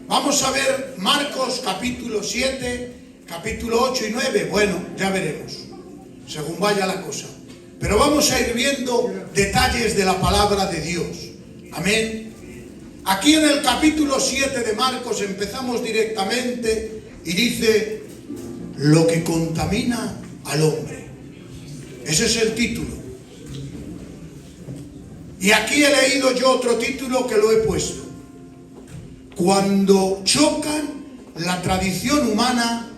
Vamos a ver Marcos capítulo 7, capítulo 8 y 9. Bueno, ya veremos, según vaya la cosa. Pero vamos a ir viendo detalles de la palabra de Dios. Amén. Aquí en el capítulo 7 de Marcos empezamos directamente y dice: lo que contamina al hombre. Ese es el título. Y aquí he leído yo otro título que lo he puesto: cuando chocan la tradición humana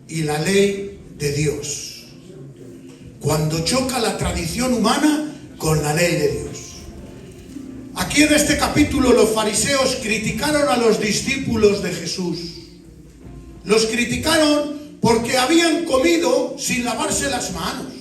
y la ley de Dios. Cuando choca la tradición humana con la ley de Dios. Aquí en este capítulo los fariseos criticaron a los discípulos de Jesús. Los criticaron porque habían comido sin lavarse las manos.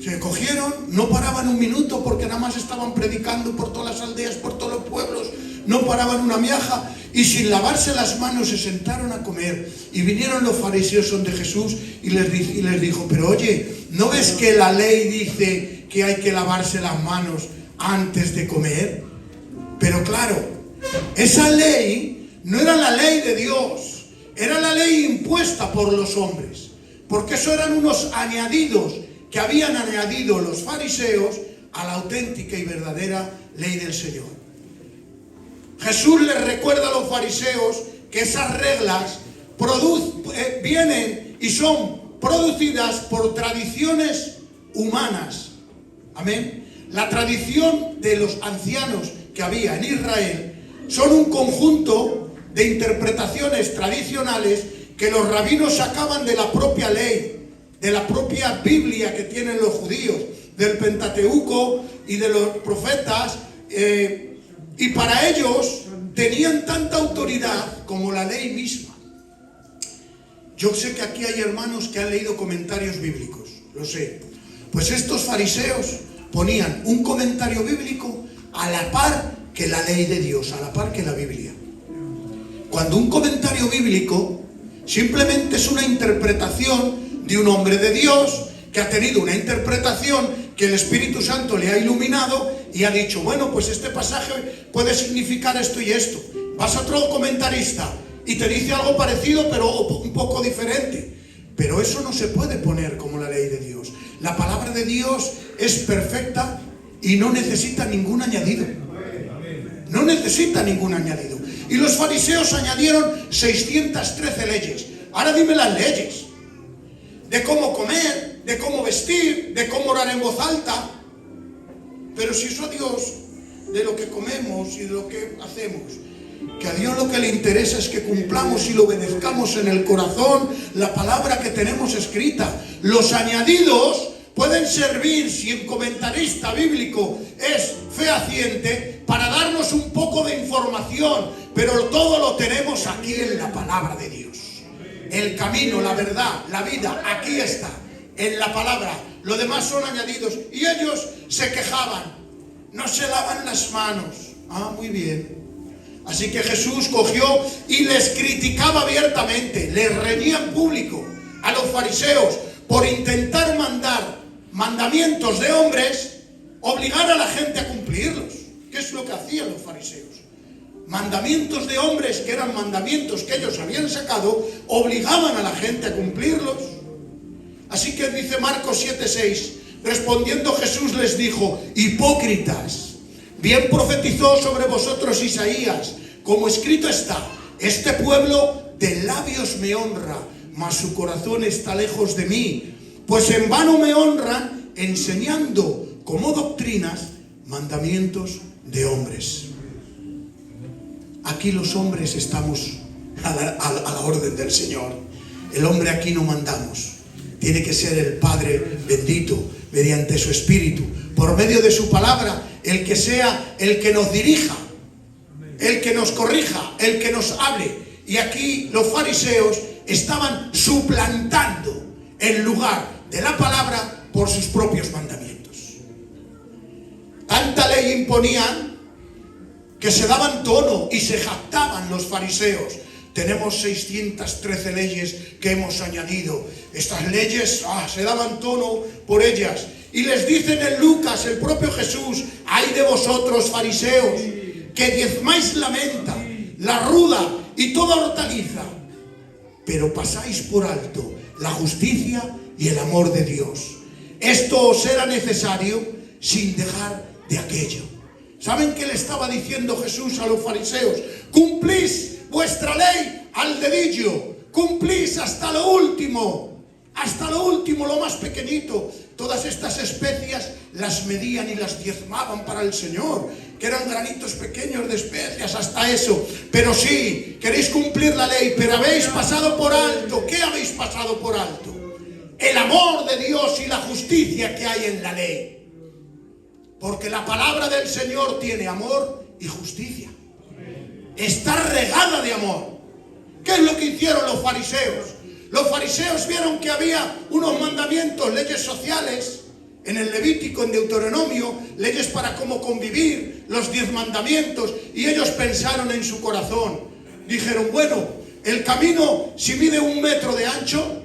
Se cogieron, no paraban un minuto porque nada más estaban predicando por todas las aldeas, por todos los pueblos, no paraban una miaja y sin lavarse las manos se sentaron a comer. Y vinieron los fariseos donde Jesús y les dijo: pero oye, ¿no ves que la ley dice que hay que lavarse las manos antes de comer? Pero claro, esa ley no era la ley de Dios, era la ley impuesta por los hombres, porque eso eran unos añadidos que habían añadido los fariseos a la auténtica y verdadera ley del Señor. Jesús les recuerda a los fariseos que esas reglas vienen y son producidas por tradiciones humanas. Amén. La tradición de los ancianos que había en Israel son un conjunto de interpretaciones tradicionales que los rabinos sacaban de la propia ley, de la propia Biblia que tienen los judíos, del Pentateuco y de los profetas, y para ellos tenían tanta autoridad como la ley misma. Yo sé que aquí hay hermanos que han leído comentarios bíblicos, lo sé. Pues estos fariseos ponían un comentario bíblico a la par que la ley de Dios, a la par que la Biblia. Cuando un comentario bíblico simplemente es una interpretación de un hombre de Dios que ha tenido una interpretación que el Espíritu Santo le ha iluminado y ha dicho: bueno, pues este pasaje puede significar esto y esto. Vas a otro comentarista y te dice algo parecido pero un poco diferente. Pero eso no se puede poner como la ley de Dios. La palabra de Dios es perfecta y no necesita ningún añadido. No necesita ningún añadido. Y los fariseos añadieron 613 leyes. Ahora dime las leyes. De cómo comer, de cómo vestir, de cómo orar en voz alta. Pero si eso a Dios, de lo que comemos y de lo que hacemos, que a Dios lo que le interesa es que cumplamos y lo obedezcamos en el corazón la palabra que tenemos escrita. Los añadidos pueden servir, si el comentarista bíblico es fehaciente, para darnos un poco de información, pero todo lo tenemos aquí en la palabra de Dios. El camino, la verdad, la vida, aquí está, en la palabra. Lo demás son añadidos. Y ellos se quejaban: no se lavan las manos. Ah, muy bien. Así que Jesús cogió y les criticaba abiertamente, les reñía en público a los fariseos por intentar mandar mandamientos de hombres, obligar a la gente a cumplirlos. ¿Qué es lo que hacían los fariseos? Mandamientos de hombres, que eran mandamientos que ellos habían sacado, obligaban a la gente a cumplirlos. Así que dice Marcos 7:6, respondiendo Jesús les dijo: hipócritas, bien profetizó sobre vosotros Isaías, como escrito está: este pueblo de labios me honra, mas su corazón está lejos de mí, pues en vano me honran, enseñando como doctrinas mandamientos de hombres. Aquí los hombres estamos a la orden del Señor. El hombre aquí no mandamos. Tiene que ser el Padre bendito, mediante su Espíritu, por medio de su palabra, el que sea el que nos dirija, el que nos corrija, el que nos hable. Y aquí los fariseos estaban suplantando el lugar de la palabra por sus propios mandamientos. Tanta ley imponían que se daban tono y se jactaban los fariseos: tenemos 613 leyes que hemos añadido. Estas leyes, se daban tono por ellas. Y les dicen en Lucas, el propio Jesús: ay de vosotros, fariseos, que diezmáis la menta, la ruda y toda hortaliza, pero pasáis por alto la justicia y el amor de Dios. Esto os era necesario sin dejar de aquello. ¿Saben qué le estaba diciendo Jesús a los fariseos? Cumplís vuestra ley al dedillo, cumplís hasta lo último, lo más pequeñito. Todas estas especias las medían y las diezmaban para el Señor, que eran granitos pequeños de especias, hasta eso. Pero sí, queréis cumplir la ley, pero habéis pasado por alto. ¿Qué habéis pasado por alto? El amor de Dios y la justicia que hay en la ley. Porque la palabra del Señor tiene amor y justicia. Está regada de amor. ¿Qué es lo que hicieron los fariseos? Los fariseos vieron que había unos mandamientos, leyes sociales, en el Levítico, en Deuteronomio, leyes para cómo convivir, los 10 mandamientos, y ellos pensaron en su corazón. Dijeron: bueno, el camino, si mide 1 metro de ancho,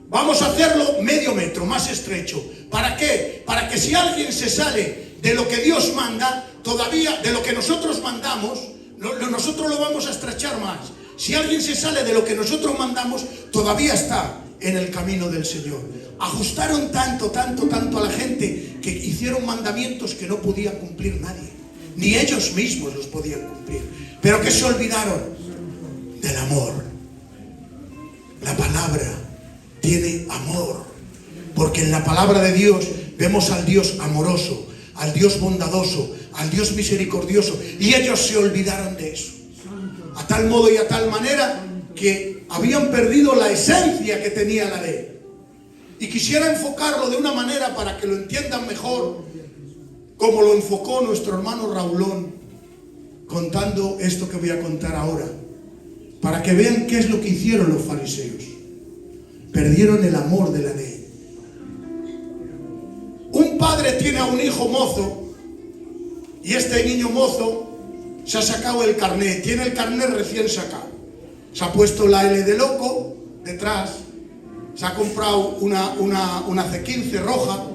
vamos a hacerlo medio metro, más estrecho. ¿Para qué? Para que si alguien se sale de lo que Dios manda, todavía de lo que nosotros mandamos, nosotros lo vamos a estrechar más. Si alguien se sale de lo que nosotros mandamos, todavía está en el camino del Señor. Ajustaron tanto a la gente que hicieron mandamientos que no podía cumplir nadie. Ni ellos mismos los podían cumplir. Pero que se olvidaron del amor. La palabra tiene amor. Porque en la palabra de Dios vemos al Dios amoroso, al Dios bondadoso, al Dios misericordioso. Y ellos se olvidaron de eso. A tal modo y a tal manera que habían perdido la esencia que tenía la ley. Y quisiera enfocarlo de una manera para que lo entiendan mejor, como lo enfocó nuestro hermano Raulón, contando esto que voy a contar ahora, para que vean qué es lo que hicieron los fariseos. Perdieron el amor de la ley. Un padre tiene a un hijo mozo, y este niño mozo se ha sacado el carnet, tiene el carnet recién sacado. Se ha puesto la L de loco detrás, se ha comprado una C15 roja,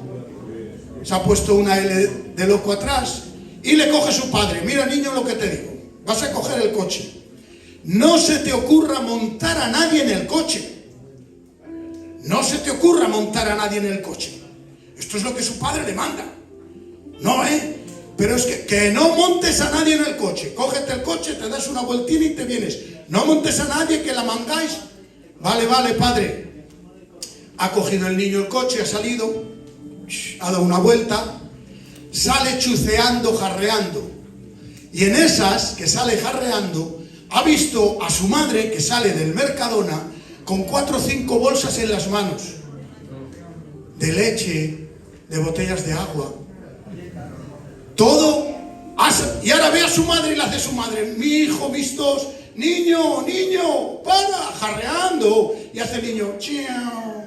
se ha puesto una L de loco atrás, y le coge su padre: mira, niño, lo que te digo, vas a coger el coche. No se te ocurra montar a nadie en el coche. No se te ocurra montar a nadie en el coche. Esto es lo que su padre le manda. No, pero es que no montes a nadie en el coche. Cógete el coche, te das una vueltina y te vienes. No montes a nadie, que la mangáis. Vale, padre. Ha cogido el niño el coche, ha salido, ha dado una vuelta, sale chuceando, jarreando. Y en esas que sale jarreando, ha visto a su madre que sale del Mercadona con 4 o 5 bolsas en las manos, de leche, de botellas de agua. Todo. Y ahora ve a su madre y le hace su madre: mi hijo, vistos, niño, para, jarreando. Y hace el niño: chiao,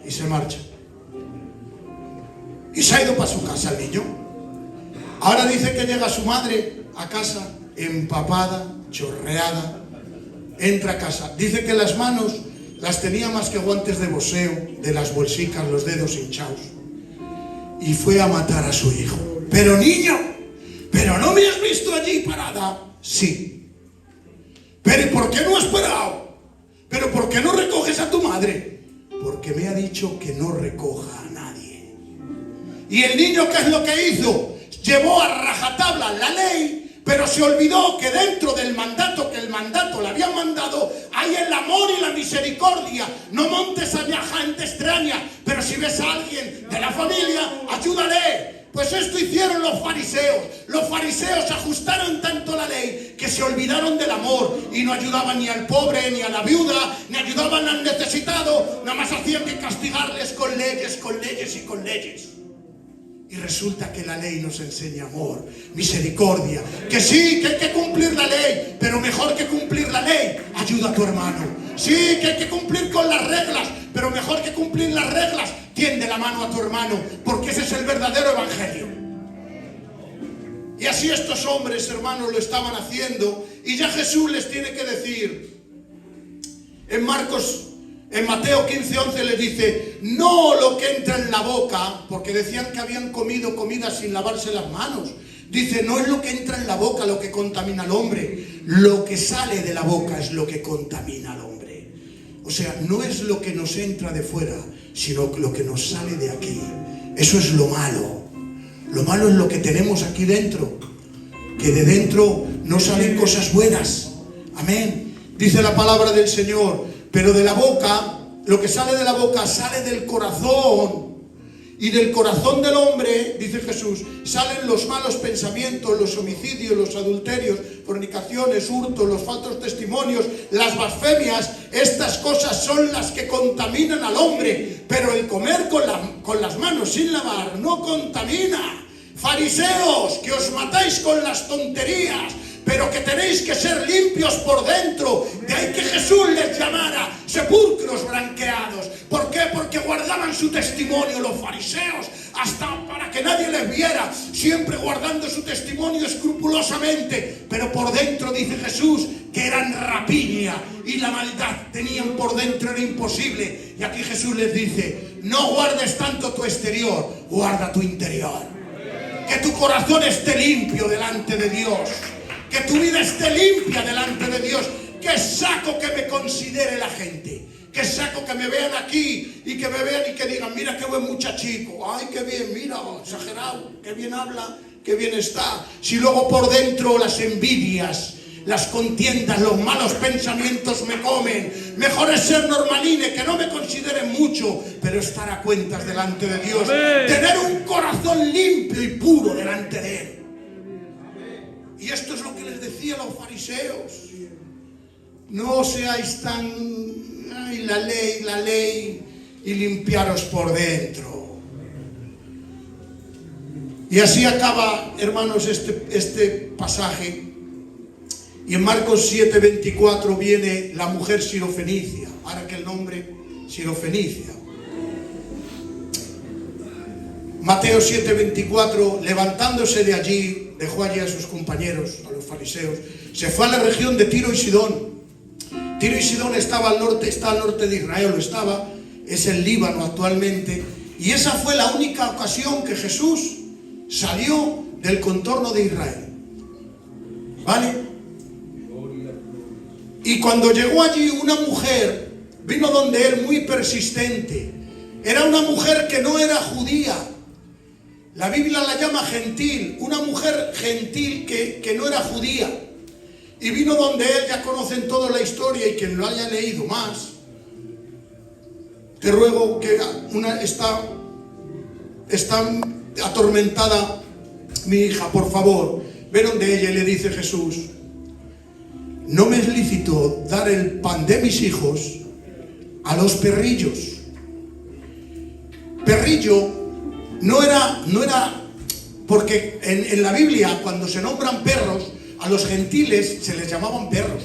y se marcha. Y se ha ido para su casa el niño. Ahora dice que llega su madre a casa empapada, chorreada. Entra a casa. Dice que las manos las tenía más que guantes de boxeo, de las bolsicas, los dedos hinchados. Y fue a matar a su hijo. Pero niño, ¿pero no me has visto allí parada? Sí. ¿Pero y por qué no has parado? ¿Pero por qué no recoges a tu madre? Porque me ha dicho que no recoja a nadie. Y el niño, ¿qué es lo que hizo? Llevó a rajatabla la ley, pero se olvidó que dentro del mandato, que el mandato le habían mandado, hay el amor y la misericordia. No montes a gente extraña, pero si ves a alguien de la familia, ayúdale. Pues esto hicieron los fariseos. Los fariseos ajustaron tanto la ley que se olvidaron del amor y no ayudaban ni al pobre, ni a la viuda, ni ayudaban al necesitado. Nada más hacían que castigarles con leyes y con leyes. Y resulta que la ley nos enseña amor, misericordia. Que sí, que hay que cumplir la ley, pero mejor que cumplir la ley, ayuda a tu hermano. Sí, que hay que cumplir con las reglas, pero mejor que cumplir las reglas, tiende la mano a tu hermano, porque ese es el verdadero evangelio. Y así estos hombres, hermanos, lo estaban haciendo. Y ya Jesús les tiene que decir, en Marcos En Mateo 15:11 les dice, no lo que entra en la boca, porque decían que habían comido comida sin lavarse las manos. Dice, no es lo que entra en la boca lo que contamina al hombre, lo que sale de la boca es lo que contamina al hombre. O sea, no es lo que nos entra de fuera, sino lo que nos sale de aquí. Eso es lo malo. Lo malo es lo que tenemos aquí dentro, que de dentro no salen cosas buenas. Amén. Dice la palabra del Señor, pero de la boca, lo que sale de la boca sale del corazón. Y del corazón del hombre, dice Jesús, salen los malos pensamientos, los homicidios, los adulterios, fornicaciones, hurtos, los falsos testimonios, las blasfemias. Estas cosas son las que contaminan al hombre, pero el comer con las manos sin lavar no contamina. Fariseos, que os matáis con las tonterías, pero que tenéis que ser limpios por dentro. De ahí que Jesús les llamara sepulcros blanqueados. ¿Por qué? Porque guardaban su testimonio los fariseos, hasta para que nadie les viera, siempre guardando su testimonio escrupulosamente. Pero por dentro, dice Jesús, que eran rapiña, y la maldad tenían por dentro, era imposible. Y aquí Jesús les dice, no guardes tanto tu exterior, guarda tu interior. Que tu corazón esté limpio delante de Dios. Que tu vida esté limpia delante de Dios. Que saco que me considere la gente. Que saco que me vean aquí y que me vean y que digan, mira qué buen muchachico. Ay, qué bien, mira, exagerado. Qué bien habla, qué bien está. Si luego por dentro las envidias, las contiendas, los malos pensamientos me comen. Mejor es ser normaline, que no me consideren mucho, pero estar a cuentas delante de Dios. Amén. Tener un corazón limpio y puro delante de Él. Y esto es lo que les decía a los fariseos. No seáis tan, ay, la ley, y limpiaros por dentro. Y así acaba, hermanos, este pasaje. Y en Marcos 7:24 viene la mujer sirofenicia. Ahora que el nombre, sirofenicia. Mateo 7:24, levantándose de allí, dejó allí a sus compañeros, a los fariseos, se fue a la región de Tiro y Sidón. Tiro y Sidón está al norte de Israel, es el Líbano actualmente. Y esa fue la única ocasión que Jesús salió del contorno de Israel. ¿Vale? Y cuando llegó allí, una mujer vino donde él muy persistente. Era una mujer que no era judía. La Biblia la llama gentil, una mujer gentil que no era judía. Y vino donde él, ya conocen toda la historia, y quien lo haya leído más, te ruego que está atormentada mi hija, por favor, ve donde ella y le dice Jesús, no me es lícito dar el pan de mis hijos a los perrillos. Perrillo no era porque en la Biblia, cuando se nombran perros, a los gentiles se les llamaban perros.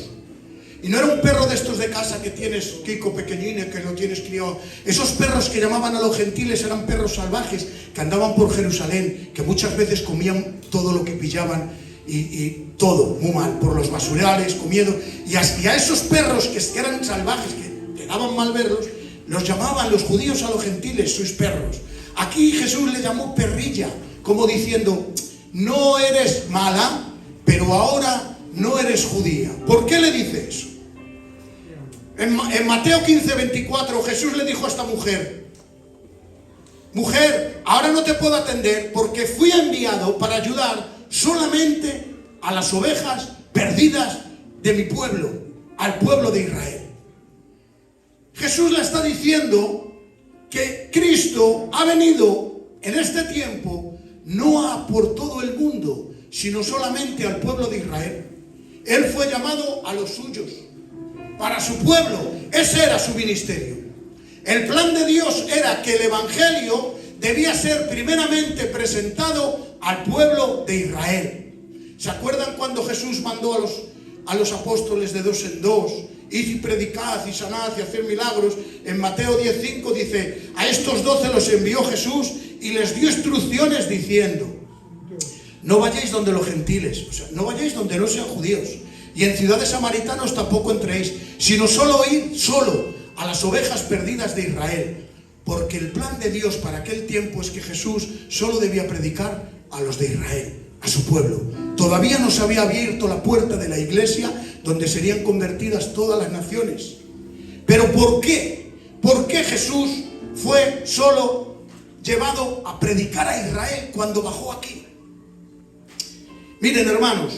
Y no era un perro de estos de casa que tienes, Kiko pequeñine, que lo tienes criado. Esos perros que llamaban a los gentiles eran perros salvajes que andaban por Jerusalén, que muchas veces comían todo lo que pillaban y todo, muy mal, por los basurales, comiendo. Y a esos perros que eran salvajes, que daban mal verlos, los llamaban los judíos a los gentiles, sois perros. Aquí Jesús le llamó perrilla, como diciendo, no eres mala, pero ahora no eres judía. ¿Por qué le dice eso? En Mateo 15:24 Jesús le dijo a esta mujer, mujer, ahora no te puedo atender porque fui enviado para ayudar solamente a las ovejas perdidas de mi pueblo, al pueblo de Israel. Jesús le está diciendo que Cristo ha venido en este tiempo no por todo el mundo, sino solamente al pueblo de Israel. Él fue llamado a los suyos, para su pueblo. Ese era su ministerio. El plan de Dios era que el evangelio debía ser primeramente presentado al pueblo de Israel. ¿Se acuerdan cuando Jesús mandó a los apóstoles de 2 en 2? Id y predicad y sanad y hacer milagros. En Mateo 10:5 dice, a estos 12 los envió Jesús y les dio instrucciones diciendo, no vayáis donde los gentiles, o sea, no vayáis donde no sean judíos, y en ciudades samaritanos tampoco entréis, sino solo id a las ovejas perdidas de Israel, porque el plan de Dios para aquel tiempo es que Jesús solo debía predicar a los de Israel, a su pueblo. Todavía no se había abierto la puerta de la iglesia donde serían convertidas todas las naciones. Pero ¿por qué? ¿Por qué Jesús fue solo llevado a predicar a Israel cuando bajó aquí? Miren, hermanos,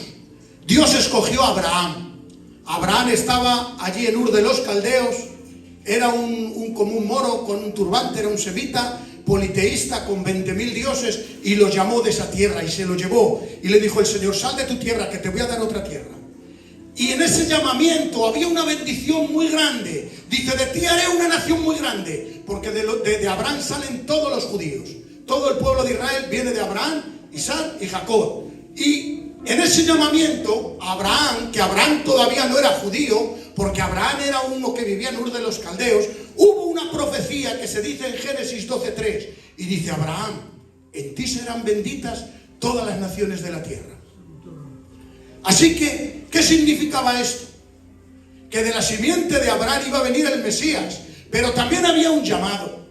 Dios escogió a Abraham. Abraham estaba allí en Ur de los Caldeos. Era como un moro con un turbante, era un semita politeísta con 20.000 dioses, y los llamó de esa tierra y se lo llevó. Y le dijo el Señor: sal de tu tierra, que te voy a dar otra tierra. Y en ese llamamiento había una bendición muy grande. Dice: de ti haré una nación muy grande, porque de Abraham salen todos los judíos. Todo el pueblo de Israel viene de Abraham, Isaac y Jacob. Y en ese llamamiento, Abraham, que Abraham todavía no era judío, porque Abraham era uno que vivía en Ur de los Caldeos, hubo una profecía que se dice en Génesis 12:3, y dice: Abraham, en ti serán benditas todas las naciones de la tierra. Así que, ¿qué significaba esto? Que de la simiente de Abraham iba a venir el Mesías, pero también había un llamado.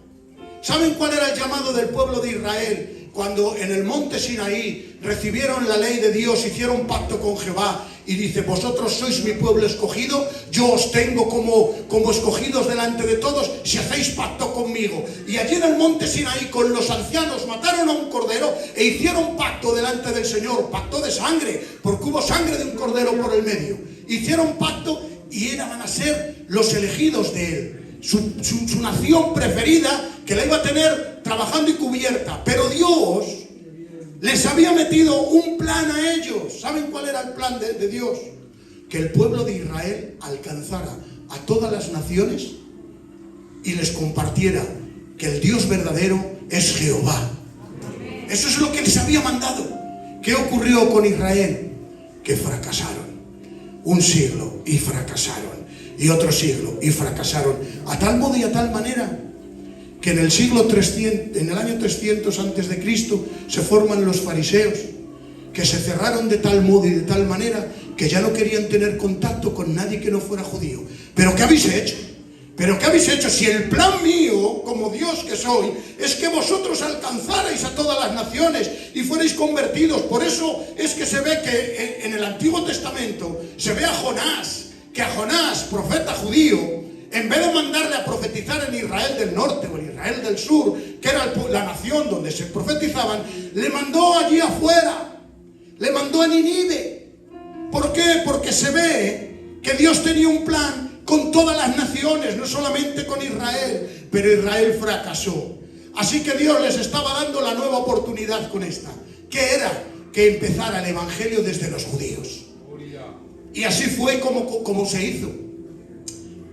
¿Saben cuál era el llamado del pueblo de Israel? Cuando en el monte Sinaí recibieron la ley de Dios, hicieron pacto con Jehová, y dice: vosotros sois mi pueblo escogido, yo os tengo como escogidos delante de todos, si hacéis pacto conmigo. Y allí en el monte Sinaí, con los ancianos, mataron a un cordero e hicieron pacto delante del Señor, pacto de sangre, porque hubo sangre de un cordero por el medio. Hicieron pacto y van a ser los elegidos de él, su nación preferida, que la iba a tener trabajando y cubierta. Pero Dios les había metido un plan a ellos. ¿Saben cuál era el plan de Dios? Que el pueblo de Israel alcanzara a todas las naciones y les compartiera que el Dios verdadero es Jehová. Eso es lo que les había mandado. ¿Qué ocurrió con Israel? Que fracasaron. Un siglo y fracasaron. Y otro siglo y fracasaron. A tal modo y a tal manera que en el siglo 300, en el año 300 antes de Cristo, se forman los fariseos, que se cerraron de tal modo y de tal manera que ya no querían tener contacto con nadie que no fuera judío. ¿Pero qué habéis hecho? ¿Pero qué habéis hecho? Si el plan mío, como Dios que soy, es que vosotros alcanzarais a todas las naciones y fuerais convertidos. Por eso es que se ve que en el Antiguo Testamento se ve a Jonás, que a Jonás, profeta judío, en vez de mandarle a profetizar en Israel del norte o en Israel del sur, que era la nación donde se profetizaban, le mandó allí afuera, le mandó a Nínive. ¿Por qué? Porque se ve que Dios tenía un plan con todas las naciones, no solamente con Israel, pero Israel fracasó. Así que Dios les estaba dando la nueva oportunidad con esta. ¿Qué era? Que empezara el evangelio desde los judíos. Y así fue como se hizo.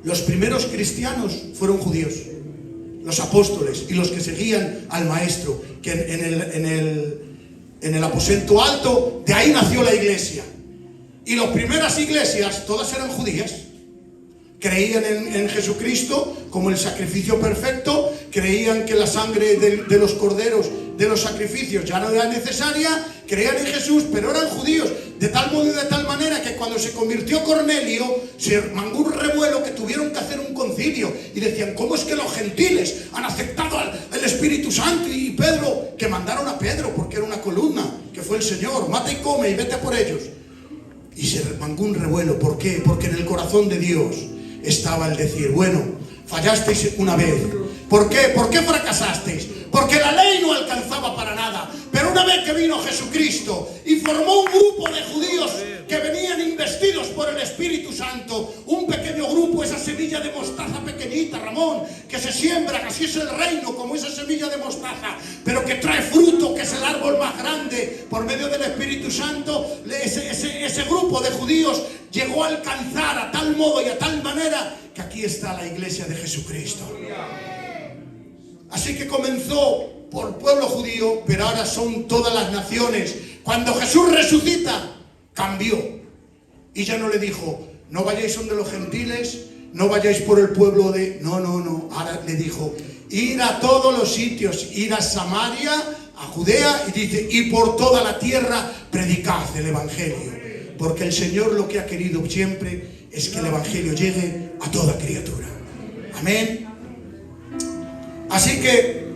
Los primeros cristianos fueron judíos, los apóstoles y los que seguían al maestro, que en el aposento alto, de ahí nació la iglesia. Y las primeras iglesias, todas eran judías. Creían en Jesucristo como el sacrificio perfecto, creían que la sangre de los corderos, de los sacrificios, ya no era necesaria, creían en Jesús, pero eran judíos. De tal modo y de tal manera que cuando se convirtió Cornelio, se mangó un revuelo que tuvieron que hacer un concilio. Y decían: ¿cómo es que los gentiles han aceptado al Espíritu Santo? Y Pedro, que mandaron a Pedro, porque era una columna, que fue el Señor: mata y come y vete por ellos. Y se mangó un revuelo. ¿Por qué? Porque en el corazón de Dios estaba el decir: bueno, fallasteis una vez. ¿Por qué? ¿Por qué fracasasteis? Porque la ley no alcanzaba para nada. Pero una vez que vino Jesucristo y formó un grupo de judíos que venían investidos por el Espíritu Santo, un pequeño grupo, esa semilla de mostaza pequeñita, Ramón, que se siembra, así es el reino, como esa semilla de mostaza, pero que trae fruto, que es el árbol más grande por medio del Espíritu Santo. Ese grupo de judíos llegó a alcanzar a tal modo y a tal manera que aquí está la iglesia de Jesucristo. Así que comenzó por pueblo judío, pero ahora son todas las naciones. Cuando Jesús resucita, cambió. Y ya no le dijo: no vayáis donde los gentiles, no vayáis por el pueblo de... No. Ahora le dijo: ir a todos los sitios, ir a Samaria, a Judea, y dice: y por toda la tierra predicad el evangelio. Porque el Señor lo que ha querido siempre es que el evangelio llegue a toda criatura. Amén. Así que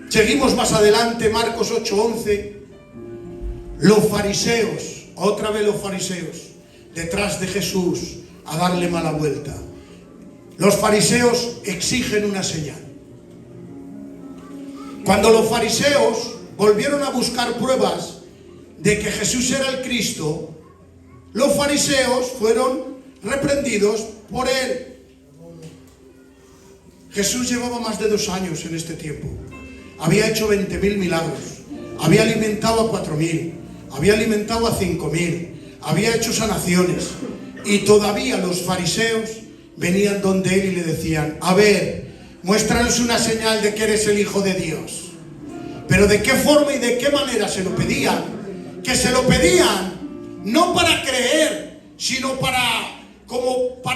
seguimos más adelante, Marcos 8:11. Los fariseos, otra vez los fariseos, detrás de Jesús a darle mala vuelta. Los fariseos exigen una señal. Cuando los fariseos volvieron a buscar pruebas de que Jesús era el Cristo, los fariseos fueron reprendidos por él. Jesús llevaba más de 2 años en este tiempo. Había hecho 20.000 milagros. Había alimentado a 4.000. Había alimentado a 5.000. Había hecho sanaciones. Y todavía los fariseos venían donde él y le decían: a ver, muéstranos una señal de que eres el Hijo de Dios. Pero ¿de qué forma y de qué manera se lo pedían? Que se lo pedían no para creer, sino para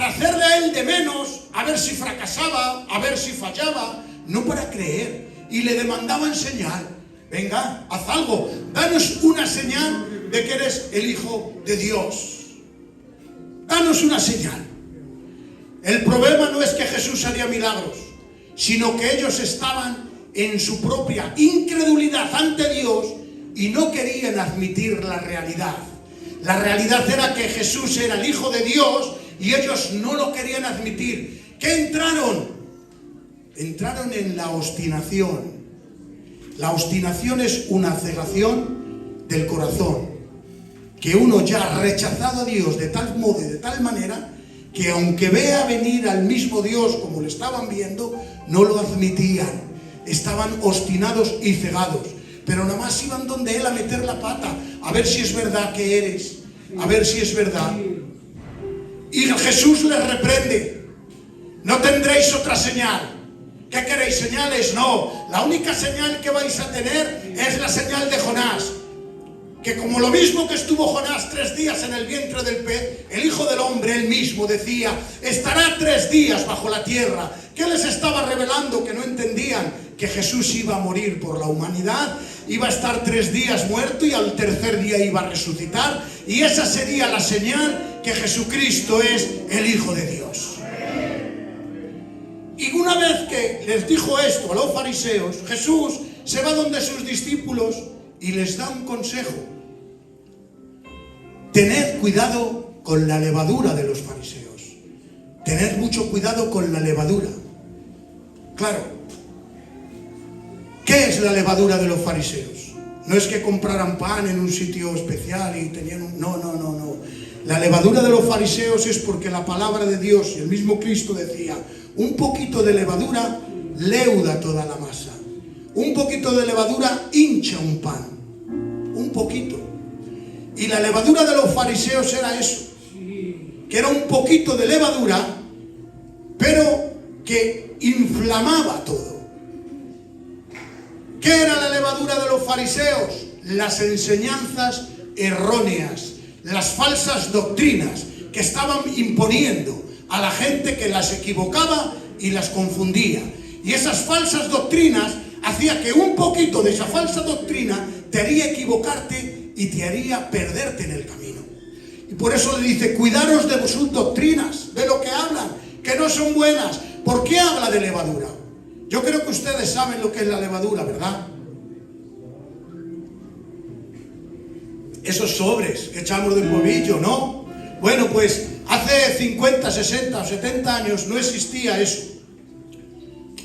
hacerle a él de menos, a ver si fracasaba, a ver si fallaba, no para creer. Y le demandaban señal. Venga, haz algo, danos una señal de que eres el Hijo de Dios. Danos una señal. El problema no es que Jesús haría milagros, sino que ellos estaban en su propia incredulidad ante Dios y no querían admitir la realidad. La realidad era que Jesús era el Hijo de Dios y ellos no lo querían admitir. ¿Qué entraron? Entraron en la obstinación. La obstinación es una cegación del corazón, que uno ya ha rechazado a Dios de tal modo y de tal manera que aunque vea venir al mismo Dios como lo estaban viendo, no lo admitían. Estaban obstinados y cegados, pero nada más iban donde él a meter la pata, a ver si es verdad que eres, a ver si es verdad. Y Jesús les reprende: no tendréis otra señal. ¿Qué queréis? ¿Señales? No, la única señal que vais a tener es la señal de Jonás. Que como lo mismo que estuvo Jonás 3 días en el vientre del pez, el Hijo del Hombre, él mismo decía, estará 3 días bajo la tierra. ¿Qué les estaba revelando? Que no entendían que Jesús iba a morir por la humanidad, iba a estar 3 días muerto y al tercer día iba a resucitar. Y esa sería la señal que Jesucristo es el Hijo de Dios. Y una vez que les dijo esto a los fariseos, Jesús se va donde sus discípulos y les da un consejo. Tened cuidado con la levadura de los fariseos. Tened mucho cuidado con la levadura. Claro, ¿qué es la levadura de los fariseos? No es que compraran pan en un sitio especial y tenían un... No. La levadura de los fariseos es porque la palabra de Dios y el mismo Cristo decía: un poquito de levadura leuda toda la masa. Un poquito de levadura hincha un pan. Un poquito. Y la levadura de los fariseos era eso. Que era un poquito de levadura, pero que inflamaba todo. ¿Qué era la levadura de los fariseos? Las enseñanzas erróneas, las falsas doctrinas que estaban imponiendo a la gente, que las equivocaba y las confundía. Y esas falsas doctrinas hacía que un poquito de esa falsa doctrina te haría equivocarte y te haría perderte en el camino. Y por eso le dice: cuidaros de sus doctrinas, de lo que hablan, que no son buenas. ¿Por qué habla de levadura? Yo creo que ustedes saben lo que es la levadura, ¿verdad? Esos sobres que echamos del polvillo, ¿no? Bueno, pues hace 50, 60 o 70 años no existía eso.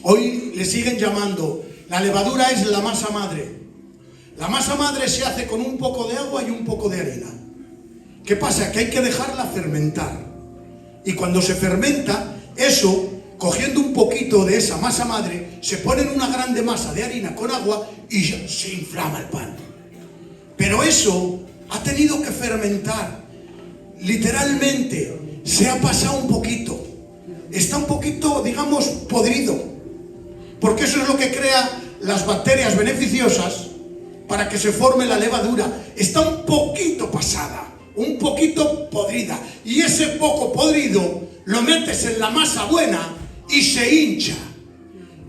Hoy le siguen llamando. La levadura es la masa madre. La masa madre se hace con un poco de agua y un poco de harina. ¿Qué pasa? Que hay que dejarla fermentar. Y cuando se fermenta, eso, cogiendo un poquito de esa masa madre, se pone en una grande masa de harina con agua y se inflama el pan. Pero eso ha tenido que fermentar. Literalmente, se ha pasado un poquito. Está un poquito, digamos, podrido. Porque eso es lo que crea las bacterias beneficiosas para que se forme la levadura. Está un poquito pasada, un poquito podrida. Y ese poco podrido lo metes en la masa buena y se hincha.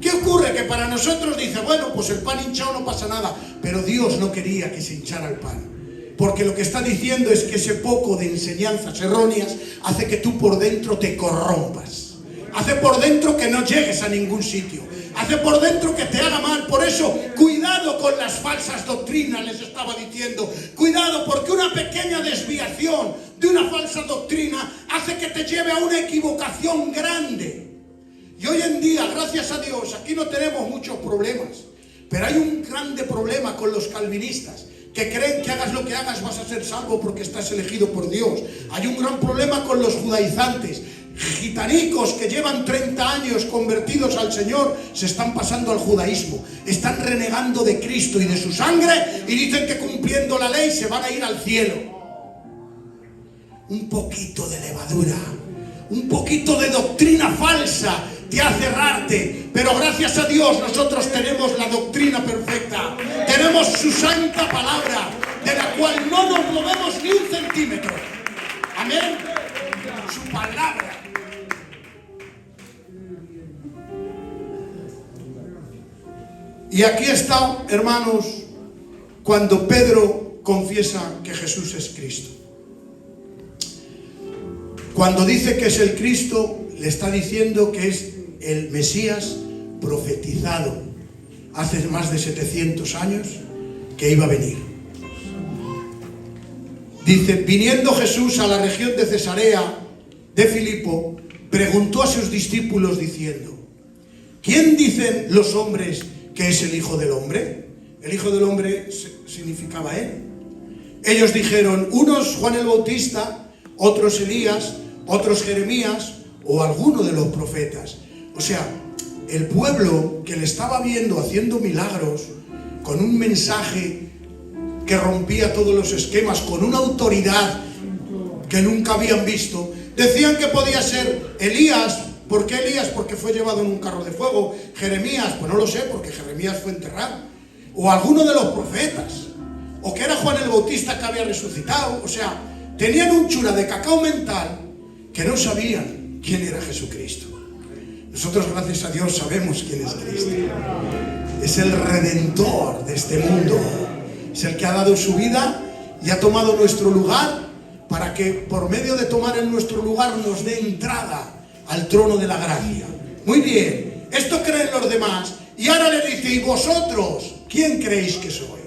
¿Qué ocurre? Que para nosotros dice, bueno, pues el pan hinchado no pasa nada. Pero Dios no quería que se hinchara el pan. Porque lo que está diciendo es que ese poco de enseñanzas erróneas hace que tú por dentro te corrompas. Hace por dentro que no llegues a ningún sitio. Hace por dentro que te haga mal. Por eso, cuidado con las falsas doctrinas, les estaba diciendo. Cuidado, porque una pequeña desviación de una falsa doctrina hace que te lleve a una equivocación grande. Y hoy en día, gracias a Dios, aquí no tenemos muchos problemas. Pero hay un grande problema con los calvinistas, que creen que hagas lo que hagas vas a ser salvo porque estás elegido por Dios. Hay un gran problema con los judaizantes. Gitanicos que llevan 30 años convertidos al Señor se están pasando al judaísmo, están renegando de Cristo y de su sangre y dicen que cumpliendo la ley se van a ir al cielo. Un poquito de levadura, un poquito de doctrina falsa te hace errarte, pero gracias a Dios nosotros tenemos la doctrina perfecta, tenemos su santa palabra, de la cual no nos movemos ni un centímetro. Amén. Su palabra. Y aquí está, hermanos, cuando Pedro confiesa que Jesús es Cristo. Cuando dice que es el Cristo, le está diciendo que es el Mesías profetizado hace más de 700 años que iba a venir. Dice, viniendo Jesús a la región de Cesarea de Filipo, preguntó a sus discípulos diciendo, ¿quién dicen los hombres que es el Hijo del Hombre? El Hijo del Hombre significaba él. Ellos dijeron, unos Juan el Bautista, otros Elías, otros Jeremías o alguno de los profetas. O sea, el pueblo que le estaba viendo haciendo milagros, con un mensaje que rompía todos los esquemas, con una autoridad que nunca habían visto, decían que podía ser Elías. ¿Por qué Elías? Porque fue llevado en un carro de fuego. Jeremías, pues no lo sé, porque Jeremías fue enterrado. O alguno de los profetas. O que era Juan el Bautista que había resucitado. O sea, tenían un chura de cacao mental que no sabían quién era Jesucristo. Nosotros, gracias a Dios, sabemos quién es Cristo. Es el Redentor de este mundo. Es el que ha dado su vida y ha tomado nuestro lugar para que por medio de tomar en nuestro lugar nos dé entrada al trono de la gracia. Muy bien, esto creen los demás. Y ahora le dice, ¿y vosotros quién creéis que soy?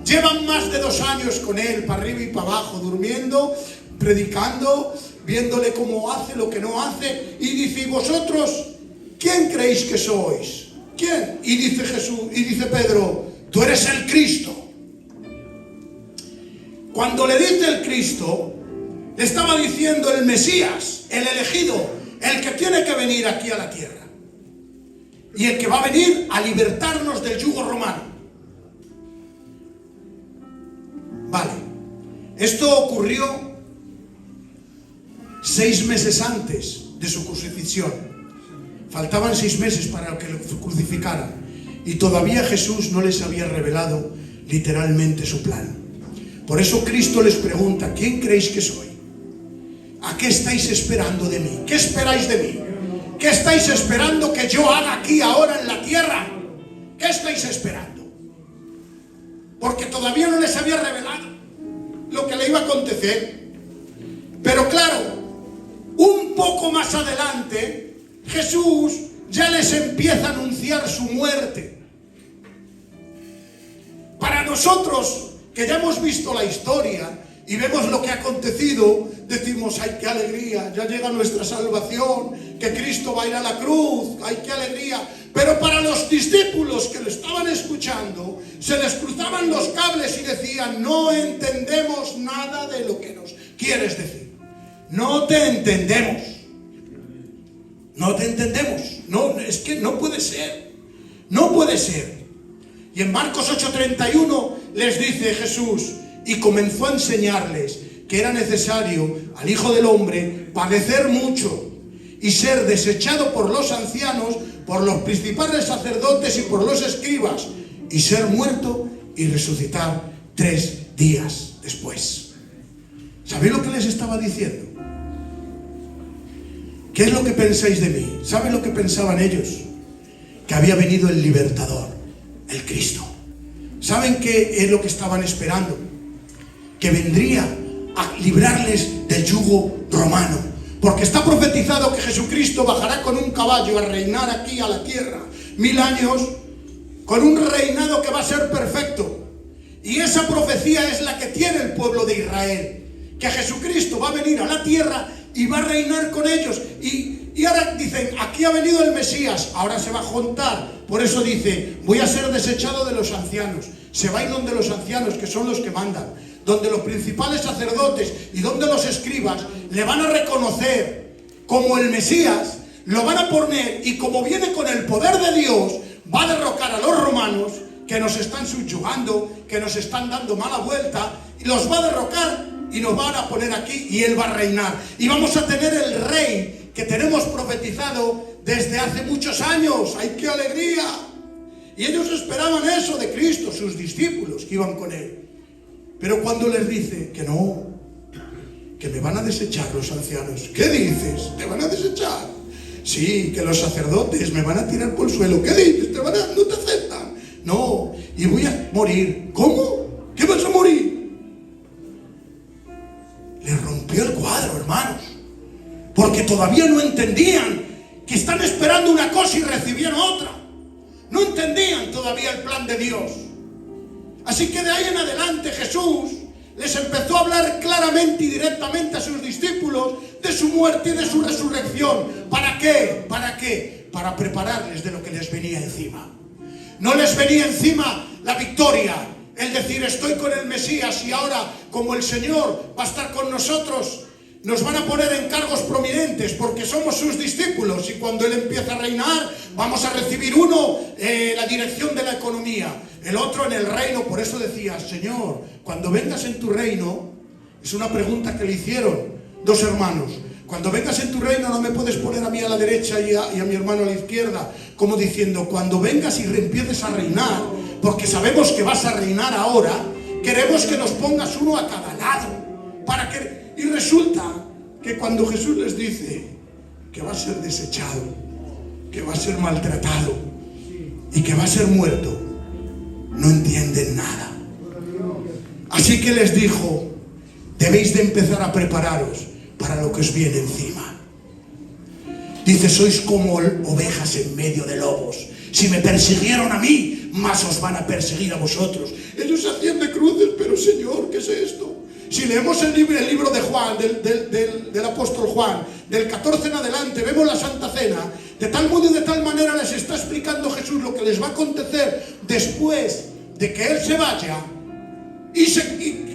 Llevan más de 2 años con él, para arriba y para abajo, durmiendo, predicando, viéndole cómo hace, lo que no hace. Y dice, ¿y vosotros quién creéis que sois? ¿Quién? Y dice Jesús, y dice Pedro, tú eres el Cristo. Cuando le dice el Cristo, le estaba diciendo el Mesías, el elegido, el que tiene que venir aquí a la tierra y el que va a venir a libertarnos del yugo romano. Vale, esto ocurrió 6 meses antes de su crucifixión. Faltaban 6 meses para que lo crucificaran y todavía Jesús no les había revelado literalmente su plan. Por eso Cristo les pregunta, ¿quién creéis que soy? ¿A qué estáis esperando de mí? ¿Qué esperáis de mí? ¿Qué estáis esperando que yo haga aquí ahora en la tierra? ¿Qué estáis esperando? Porque todavía no les había revelado lo que le iba a acontecer. Pero claro, un poco más adelante, Jesús ya les empieza a anunciar su muerte. Para nosotros, que ya hemos visto la historia y vemos lo que ha acontecido, decimos, ¡ay, qué alegría! Ya llega nuestra salvación, que Cristo va a ir a la cruz, ¡ay, qué alegría! Pero para los discípulos que lo estaban escuchando, se les cruzaban los cables y decían, no entendemos nada de lo que nos quieres decir. No te entendemos. No te entendemos. No, es que no puede ser. No puede ser. Y en Marcos 8:31 les dice Jesús, y comenzó a enseñarles que era necesario al Hijo del Hombre padecer mucho y ser desechado por los ancianos, por los principales sacerdotes y por los escribas, y ser muerto y resucitar 3 días después. ¿Sabéis lo que les estaba diciendo? ¿Qué es lo que pensáis de mí? ¿Saben lo que pensaban ellos? Que había venido el libertador, el Cristo. ¿Saben qué es lo que estaban esperando? Que vendría a librarles del yugo romano. Porque está profetizado que Jesucristo bajará con un caballo a reinar aquí a la tierra 1000 años, con un reinado que va a ser perfecto. Y esa profecía es la que tiene el pueblo de Israel, que Jesucristo va a venir a la tierra y va a reinar con ellos. Y ahora dicen, aquí ha venido el Mesías, ahora se va a juntar. Por eso dice, voy a ser desechado de los ancianos. Se va a ir donde los ancianos, que son los que mandan, donde los principales sacerdotes y donde los escribas le van a reconocer como el Mesías, lo van a poner, y como viene con el poder de Dios, va a derrocar a los romanos que nos están subyugando, que nos están dando mala vuelta, y los va a derrocar y nos van a poner aquí y Él va a reinar. Y vamos a tener el rey que tenemos profetizado desde hace muchos años. ¡Ay, qué alegría! Y ellos esperaban eso de Cristo, sus discípulos que iban con Él. Pero cuando les dice que no, que me van a desechar los ancianos. ¿Qué dices? ¿Te van a desechar? Sí, que los sacerdotes me van a tirar por el suelo. ¿Qué dices? ¿No te aceptan? No, y voy a morir. ¿Cómo? ¿Qué vas a morir? Les rompió el cuadro, hermanos. Porque todavía no entendían que están esperando una cosa y recibieron otra. No entendían todavía el plan de Dios. Así que de ahí en adelante Jesús les empezó a hablar claramente y directamente a sus discípulos de su muerte y de su resurrección. ¿Para qué? ¿Para qué? Para prepararles de lo que les venía encima. No les venía encima la victoria, el decir estoy con el Mesías y ahora como el Señor va a estar con nosotros, nos van a poner en cargos prominentes porque somos sus discípulos, y cuando Él empieza a reinar vamos a recibir uno la dirección de la economía, el otro en el reino. Por eso decía, Señor, cuando vengas en tu reino, es una pregunta que le hicieron dos hermanos, cuando vengas en tu reino no me puedes poner a mí a la derecha y a mi hermano a la izquierda, como diciendo, cuando vengas y empieces a reinar, porque sabemos que vas a reinar ahora, queremos que nos pongas uno a cada lado, para que... Y resulta que cuando Jesús les dice que va a ser desechado, que va a ser maltratado y que va a ser muerto, no entienden nada. Así que les dijo, debéis de empezar a prepararos para lo que os viene encima. Dice, sois como ovejas en medio de lobos. Si me persiguieron a mí, más os van a perseguir a vosotros. Ellos se hacían de cruces, pero Señor, ¿qué es esto? Si leemos el libro de Juan, del apóstol Juan, del 14 en adelante, vemos la Santa Cena, de tal modo y de tal manera les está explicando Jesús lo que les va a acontecer después de que Él se vaya, y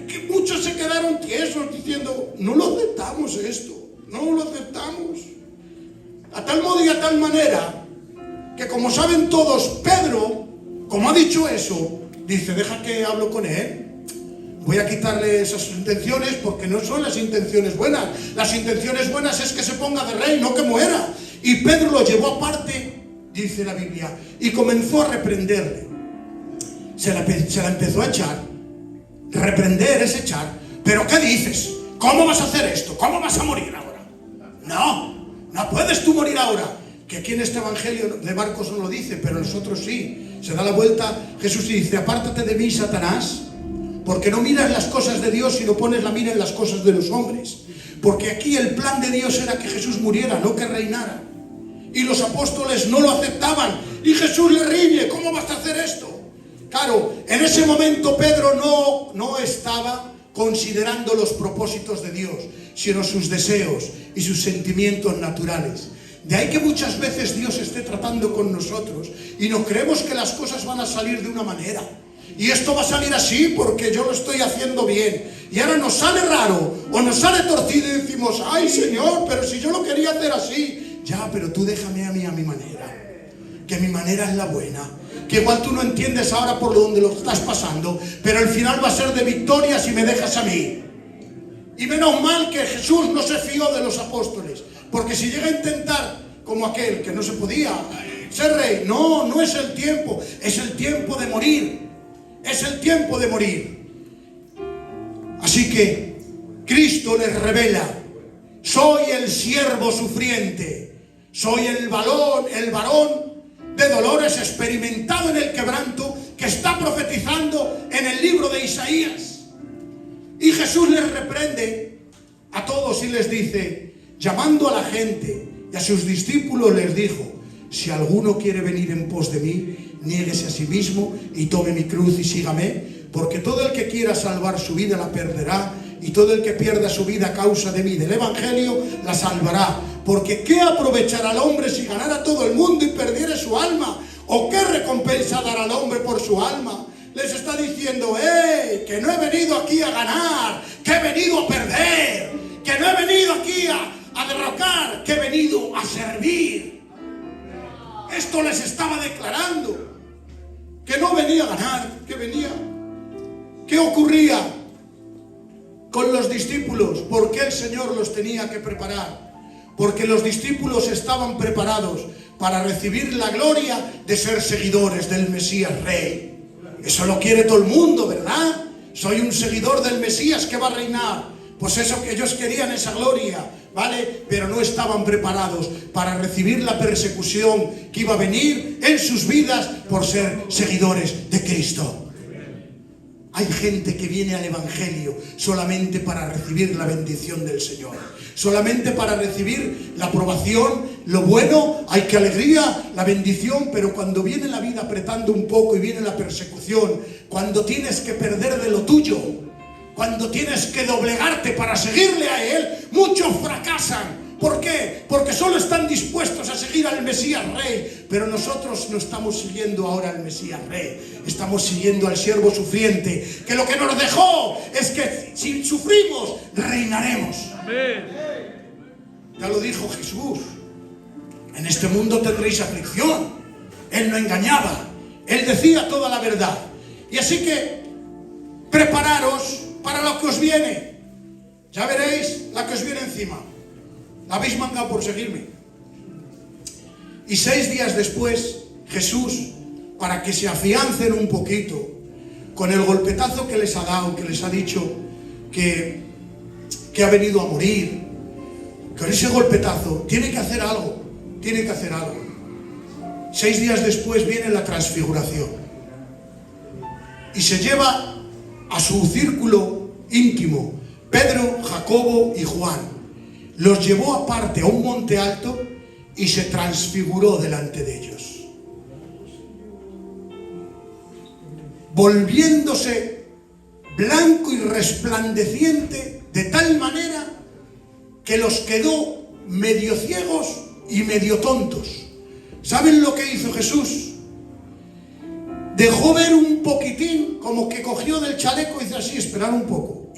que muchos se quedaron tiesos diciendo, no lo aceptamos esto, no lo aceptamos. A tal modo y a tal manera, que como saben todos, Pedro, como ha dicho eso, dice, deja que hablo con él. Voy a quitarle esas intenciones porque no son las intenciones buenas. Las intenciones buenas es que se ponga de rey, no que muera. Y Pedro lo llevó aparte, dice la Biblia, y comenzó a reprenderle. Se la empezó a echar. Reprender es echar. ¿Pero qué dices? ¿Cómo vas a hacer esto? ¿Cómo vas a morir ahora? No puedes tú morir ahora. Que aquí en este evangelio de Marcos no lo dice, pero nosotros sí. Se da la vuelta Jesús y dice, apártate de mí, Satanás, porque no miras las cosas de Dios, sino pones la mira en las cosas de los hombres. Porque aquí el plan de Dios era que Jesús muriera, no que reinara. Y los apóstoles no lo aceptaban. Y Jesús le riñe, ¿cómo vas a hacer esto? Claro, en ese momento Pedro no estaba considerando los propósitos de Dios, sino sus deseos y sus sentimientos naturales. De ahí que muchas veces Dios esté tratando con nosotros y no creemos que las cosas van a salir de una manera. Y esto va a salir así porque yo lo estoy haciendo bien. Y ahora nos sale raro o nos sale torcido y decimos, ay Señor, pero si yo lo quería hacer así. Ya, pero tú déjame a mí a mi manera. Que mi manera es la buena. Que igual tú no entiendes ahora por donde lo estás pasando, pero el final va a ser de victoria si me dejas a mí. Y menos mal que Jesús no se fió de los apóstoles. Porque si llega a intentar como aquel que no se podía ser rey, no es el tiempo. Es el tiempo de morir. Es el tiempo de morir. Así que Cristo les revela, soy el siervo sufriente, soy el varón de dolores, experimentado en el quebranto, que está profetizando en el libro de Isaías. Y Jesús les reprende a todos y les dice, llamando a la gente y a sus discípulos les dijo: si alguno quiere venir en pos de mí, niéguese a sí mismo y tome mi cruz y sígame, porque todo el que quiera salvar su vida la perderá, y todo el que pierda su vida a causa de mí, del Evangelio, la salvará. Porque ¿qué aprovechará al hombre si ganara todo el mundo y perdiere su alma? ¿O qué recompensa dará al hombre por su alma? Les está diciendo: que no he venido aquí a ganar, que he venido a perder, que no he venido aquí a derrocar, que he venido a servir. Esto les estaba declarando, que no venía a ganar, que venía. ¿Qué ocurría con los discípulos? ¿Por qué el Señor los tenía que preparar? Porque los discípulos estaban preparados para recibir la gloria de ser seguidores del Mesías Rey. Eso lo quiere todo el mundo, ¿verdad? Soy un seguidor del Mesías que va a reinar. Pues eso, que ellos querían esa gloria, ¿vale? Pero no estaban preparados para recibir la persecución que iba a venir en sus vidas por ser seguidores de Cristo. Hay gente que viene al Evangelio solamente para recibir la bendición del Señor, solamente para recibir la aprobación, lo bueno, hay que alegría, la bendición, pero cuando viene la vida apretando un poco y viene la persecución, cuando tienes que perder de lo tuyo, cuando tienes que doblegarte para seguirle a Él, muchos fracasan. ¿Por qué? Porque solo están dispuestos a seguir al Mesías Rey. Pero nosotros no estamos siguiendo ahora al Mesías Rey. Estamos siguiendo al siervo sufriente, que lo que nos dejó es que si sufrimos, reinaremos. Amén. Ya lo dijo Jesús: en este mundo tendréis aflicción. Él no engañaba, Él decía toda la verdad. Y así que prepararos para lo que os viene. Ya veréis la que os viene encima. La habéis mangado por seguirme. Y 6 días después, Jesús, para que se afiancen un poquito con el golpetazo que les ha dado, que les ha dicho que ha venido a morir, con ese golpetazo tiene que hacer algo, tiene que hacer algo. 6 días después viene la transfiguración y se lleva a su círculo íntimo, Pedro, Jacobo y Juan. Los llevó aparte a un monte alto y se transfiguró delante de ellos, volviéndose blanco y resplandeciente de tal manera que los quedó medio ciegos y medio tontos. ¿Saben lo que hizo Jesús? Dejó ver un poquitín, como que cogió del chaleco y hizo así, esperar un poco,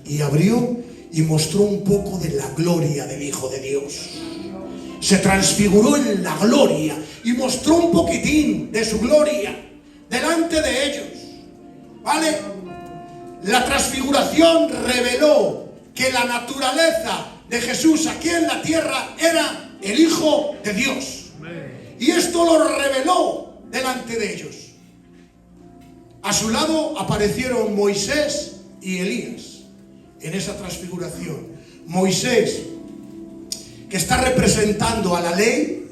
y abrió y mostró un poco de la gloria del Hijo de Dios. Se transfiguró en la gloria y mostró un poquitín de su gloria delante de ellos, ¿vale? La transfiguración reveló que la naturaleza de Jesús aquí en la tierra era el Hijo de Dios. Y esto lo reveló delante de ellos. A su lado aparecieron Moisés y Elías en esa transfiguración. Moisés, que está representando a la ley.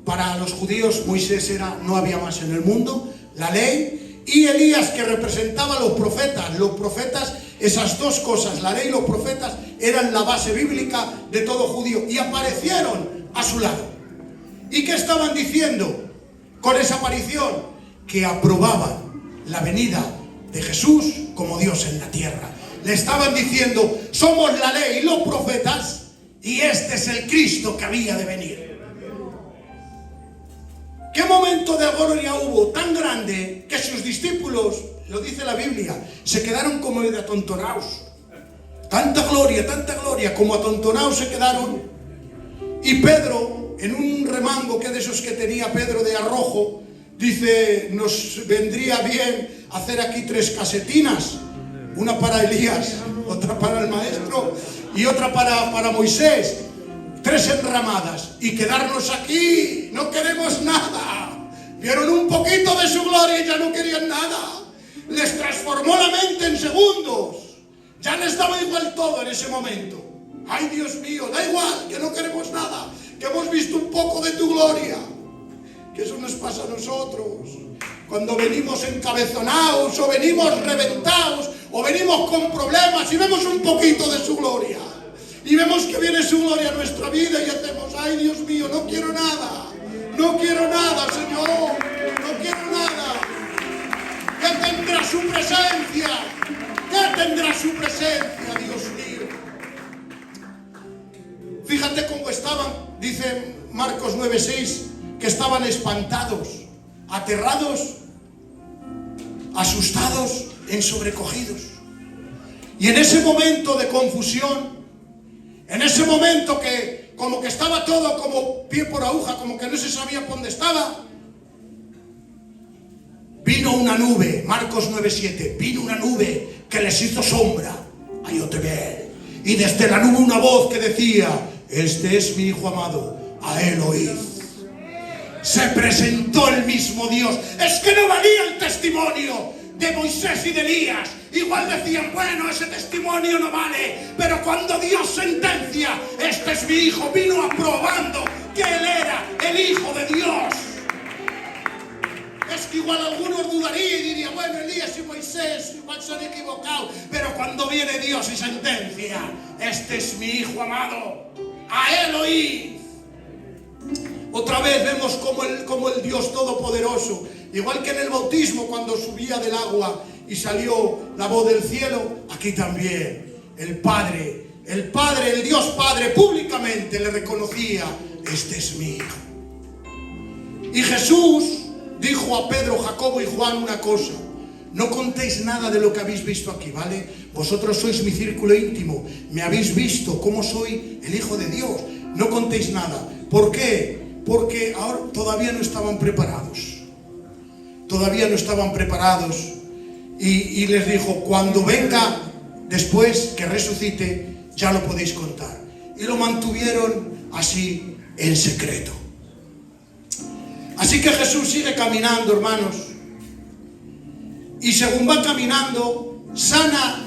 Para los judíos Moisés no había más en el mundo, la ley. Y Elías, que representaba a los profetas. Los profetas, esas dos cosas, la ley y los profetas, eran la base bíblica de todo judío. Y aparecieron a su lado. ¿Y qué estaban diciendo con esa aparición? Que aprobaban la venida de Jesús como Dios en la tierra. Le estaban diciendo: somos la ley y los profetas, y este es el Cristo que había de venir. ¿Qué momento de gloria hubo tan grande que sus discípulos, lo dice la Biblia, se quedaron como de atontonados? Tanta gloria, como atontonados se quedaron. Y Pedro, en un remango que de esos que tenía Pedro de arrojo, dice: nos vendría bien hacer aquí 3 casetinas. Una para Elías, otra para el maestro y otra para Moisés. 3 enramadas y quedarnos aquí. No queremos nada. Vieron un poquito de su gloria y ya no querían nada. Les transformó la mente en segundos. Ya les daba igual todo en ese momento. Ay, Dios mío, da igual, que no queremos nada, que hemos visto un poco de tu gloria. Que eso nos pasa a nosotros. Cuando venimos encabezonados, o venimos reventados, o venimos con problemas y vemos un poquito de su gloria. Y vemos que viene su gloria a nuestra vida y hacemos, ay Dios mío, no quiero nada. No quiero nada, Señor. No quiero nada. ¿Qué tendrá su presencia? ¿Qué tendrá su presencia, Dios mío? Fíjate cómo estaban, dice Marcos 9:6, que estaban espantados, aterrados, asustados, sobrecogidos. Y en ese momento de confusión, en ese momento que como que estaba todo como pie por aguja, como que no se sabía por dónde estaba, vino una nube, Marcos 9:7, vino una nube que les hizo sombra. Ahí yo te veo. Y desde la nube una voz que decía, este es mi Hijo amado, a él oíd. Se presentó el mismo Dios. Es que no valía el testimonio de Moisés y de Elías. Igual decían, bueno, ese testimonio no vale, pero cuando Dios sentencia, este es mi hijo, vino aprobando que él era el Hijo de Dios. Es que igual algunos dudarían y dirían, bueno, Elías y Moisés igual se han equivocado, pero cuando viene Dios y sentencia, este es mi Hijo amado, a él oíd. Otra vez vemos como el Dios Todopoderoso, igual que en el bautismo cuando subía del agua y salió la voz del cielo, aquí también el Padre, el Dios Padre públicamente le reconocía, este es mi Hijo. Y Jesús dijo a Pedro, Jacobo y Juan una cosa, no contéis nada de lo que habéis visto aquí, ¿vale? Vosotros sois mi círculo íntimo, me habéis visto cómo soy el Hijo de Dios, no contéis nada. ¿Por qué? Porque ahora todavía no estaban preparados. Todavía no estaban preparados. Y les dijo, cuando venga después que resucite, ya lo podéis contar. Y lo mantuvieron así en secreto. Así que Jesús sigue caminando, hermanos. Y según va caminando,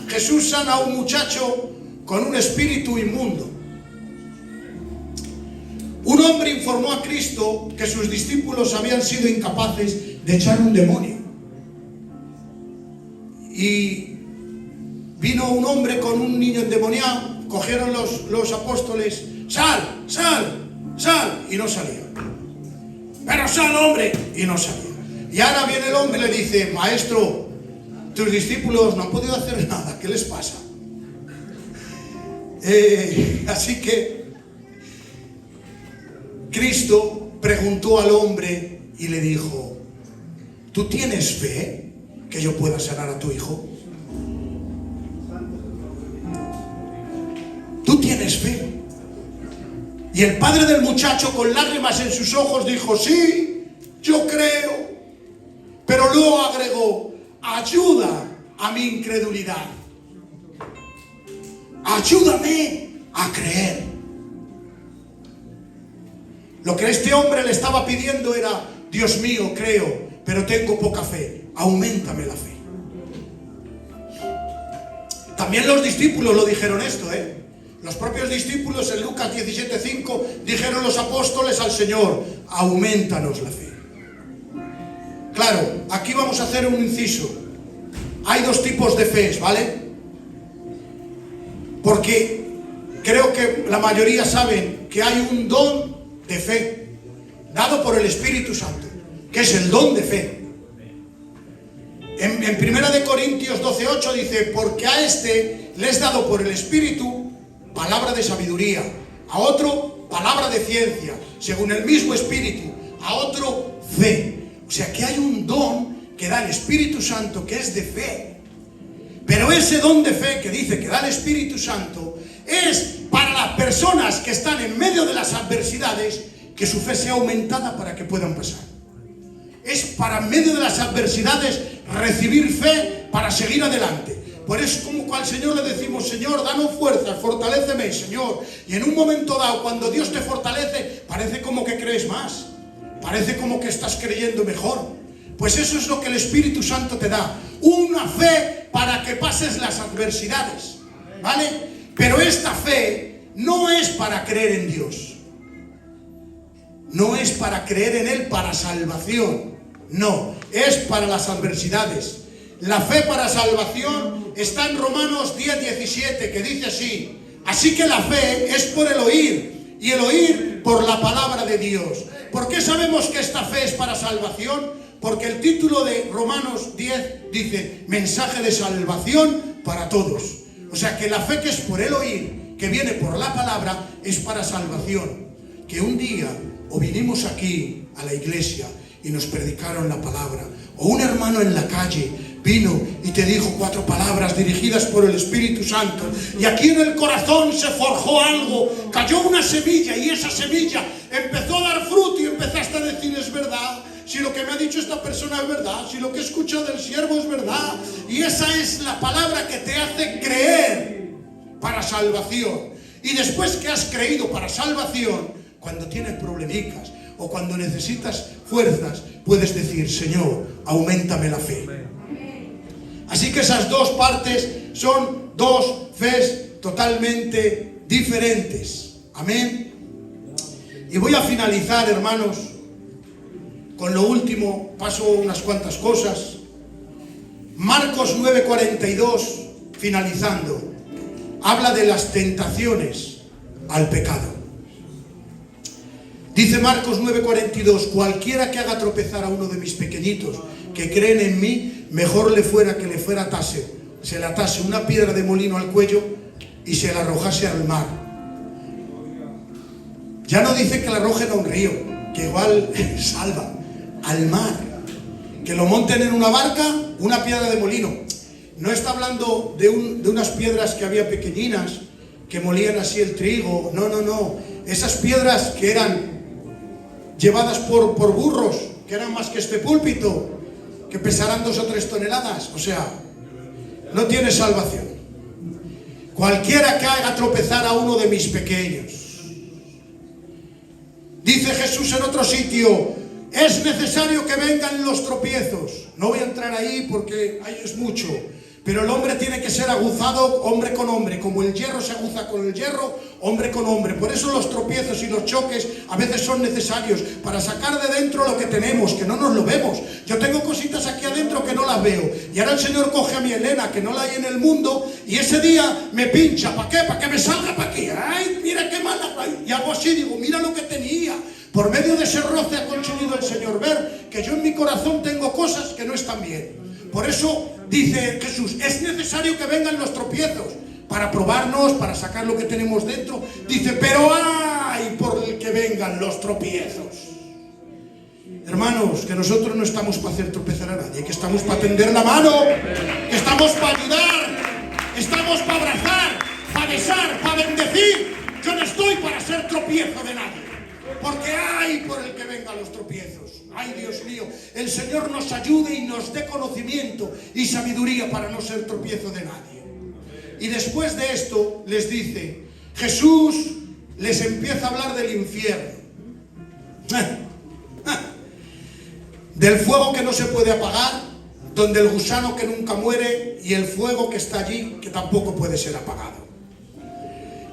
Jesús sana a un muchacho con un espíritu inmundo. Un hombre informó a Cristo que sus discípulos habían sido incapaces de echar un demonio. Y vino un hombre con un niño endemoniado, cogieron los apóstoles, sal, y no salía. Pero sal, hombre, y no salía. Y ahora viene el hombre y le dice, maestro, tus discípulos no han podido hacer nada, ¿qué les pasa? Así que Cristo preguntó al hombre y le dijo, ¿tú tienes fe que yo pueda sanar a tu hijo? ¿Tú tienes fe? Y el padre del muchacho, con lágrimas en sus ojos, dijo, sí, yo creo. Pero luego agregó, ayuda a mi incredulidad. Ayúdame a creer. Lo que este hombre le estaba pidiendo era, Dios mío, creo, pero tengo poca fe, auméntame la fe. También los discípulos lo dijeron esto, Los propios discípulos en Lucas 17:5 dijeron los apóstoles al Señor, aumentanos la fe. Claro, aquí vamos a hacer un inciso. Hay dos tipos de fe, ¿vale? Porque creo que la mayoría saben que hay un don de fe dado por el Espíritu Santo, que es el don de fe. En 1 de Corintios 12:8 dice, porque a este le es dado por el Espíritu palabra de sabiduría, a otro palabra de ciencia, según el mismo Espíritu, a otro fe. O sea que hay un don que da el Espíritu Santo que es de fe. Pero ese don de fe que dice que da el Espíritu Santo es para las personas que están en medio de las adversidades, que su fe sea aumentada para que puedan pasar. Es para en medio de las adversidades recibir fe para seguir adelante. Por eso como al Señor le decimos, Señor, danos fuerzas, fortaléceme, Señor. Y en un momento dado, cuando Dios te fortalece, parece como que crees más. Parece como que estás creyendo mejor. Pues eso es lo que el Espíritu Santo te da. Una fe para que pases las adversidades. ¿Vale? Pero esta fe no es para creer en Dios. No es para creer en Él para salvación. No, es para las adversidades. La fe para salvación está en Romanos 10:17, que dice así: Así que la fe es por el oír, y el oír por la palabra de Dios. ¿Por qué sabemos que esta fe es para salvación? Porque el título de Romanos 10 dice, mensaje de salvación para todos. O sea que la fe que es por el oír, que viene por la palabra, es para salvación. Que un día o vinimos aquí a la iglesia y nos predicaron la palabra, o un hermano en la calle vino y te dijo 4 palabras dirigidas por el Espíritu Santo, y aquí en el corazón se forjó algo, cayó una semilla, y esa semilla empezó a dar fruto y empezaste a decir, es verdad, si lo que me ha dicho esta persona es verdad, si lo que he escuchado del siervo es verdad, y esa es la palabra que te hace creer para salvación. Y después que has creído para salvación, cuando tienes problemicas o cuando necesitas fuerzas, puedes decir, Señor, auméntame la fe. Así que esas dos partes son dos fes totalmente diferentes. Amén. Y voy a finalizar, hermanos, con lo último. Paso unas cuantas cosas. Marcos 9:42, finalizando, habla de las tentaciones al pecado. Dice Marcos 9:42, cualquiera que haga tropezar a uno de mis pequeñitos que creen en mí, mejor le fuera que se le atase una piedra de molino al cuello y se la arrojase al mar. Ya no dice que la arrojen a un río, que igual salva, al mar. Que lo monten en una barca, una piedra de molino. No está hablando de unas piedras que había pequeñinas, que molían así el trigo. No, no, no. Esas piedras que eran llevadas por burros, que eran más que este púlpito, que pesarán 2 o 3 toneladas. O sea, no tiene salvación. Cualquiera que haga tropezar a uno de mis pequeños. Dice Jesús en otro sitio, es necesario que vengan los tropiezos. No voy a entrar ahí porque ahí es mucho. Pero el hombre tiene que ser aguzado hombre con hombre. Como el hierro se aguza con el hierro, hombre con hombre. Por eso los tropiezos y los choques a veces son necesarios para sacar de dentro lo que tenemos, que no nos lo vemos. Yo tengo cositas aquí adentro que no las veo. Y ahora el Señor coge a mi Elena, que no la hay en el mundo, y ese día me pincha. ¿Para qué? Para que me salga para aquí. ¡Ay, mira qué mala! Y hago así, digo, mira lo que tenía. Por medio de ese roce ha conseguido el Señor ver que yo en mi corazón tengo cosas que no están bien. Por eso dice Jesús, es necesario que vengan los tropiezos para probarnos, para sacar lo que tenemos dentro. Dice, pero ¡ay! Por el que vengan los tropiezos. Hermanos, que nosotros no estamos para hacer tropezar a nadie, que estamos para tender la mano, que estamos para ayudar, estamos para abrazar, para besar, para bendecir. Yo no estoy para ser tropiezo de nadie, porque hay por el que vengan los tropiezos. Ay, Dios mío, el Señor nos ayude y nos dé conocimiento y sabiduría para no ser tropiezo de nadie. Y después de esto les dice, Jesús les empieza a hablar del infierno, del fuego que no se puede apagar, donde el gusano que nunca muere y el fuego que está allí que tampoco puede ser apagado.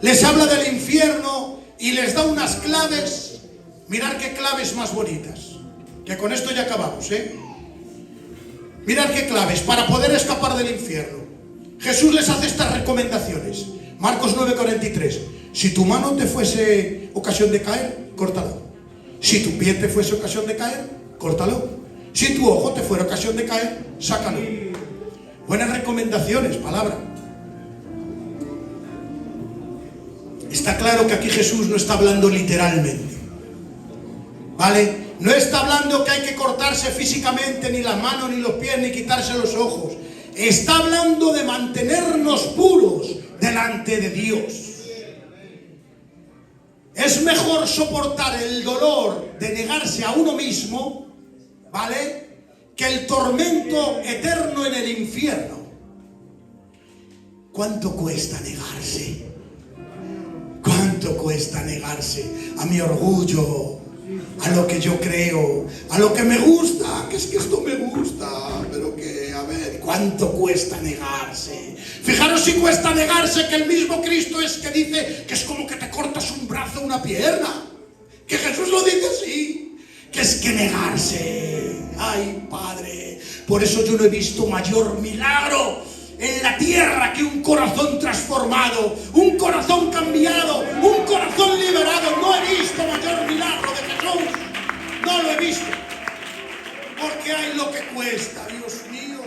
Les habla del infierno y les da unas claves. Mirad qué claves más bonitas, que con esto ya acabamos, Mirad qué claves para poder escapar del infierno. Jesús les hace estas recomendaciones. Marcos 9:43. Si tu mano te fuese ocasión de caer, córtalo. Si tu pie te fuese ocasión de caer, córtalo. Si tu ojo te fuera ocasión de caer, sácalo. Buenas recomendaciones, palabra. Está claro que aquí Jesús no está hablando literalmente, ¿vale? No está hablando que hay que cortarse físicamente ni las manos, ni los pies, ni quitarse los ojos. Está hablando de mantenernos puros delante de Dios. Es mejor soportar el dolor de negarse a uno mismo, ¿vale?, que el tormento eterno en el infierno. ¿Cuánto cuesta negarse? ¿Cuánto cuesta negarse a mi orgullo, a lo que yo creo, a lo que me gusta? Que es que esto me gusta, pero que, a ver, ¿cuánto cuesta negarse? Fijaros si cuesta negarse, que el mismo Cristo es que dice que es como que te cortas un brazo o una pierna. Que Jesús lo dice así, que es que negarse. Ay, Padre, por eso yo no he visto mayor milagro en la tierra que un corazón transformado, un corazón cambiado, un corazón liberado. No he visto mayor milagro de Jesús. No lo he visto. Porque hay lo que cuesta, Dios mío.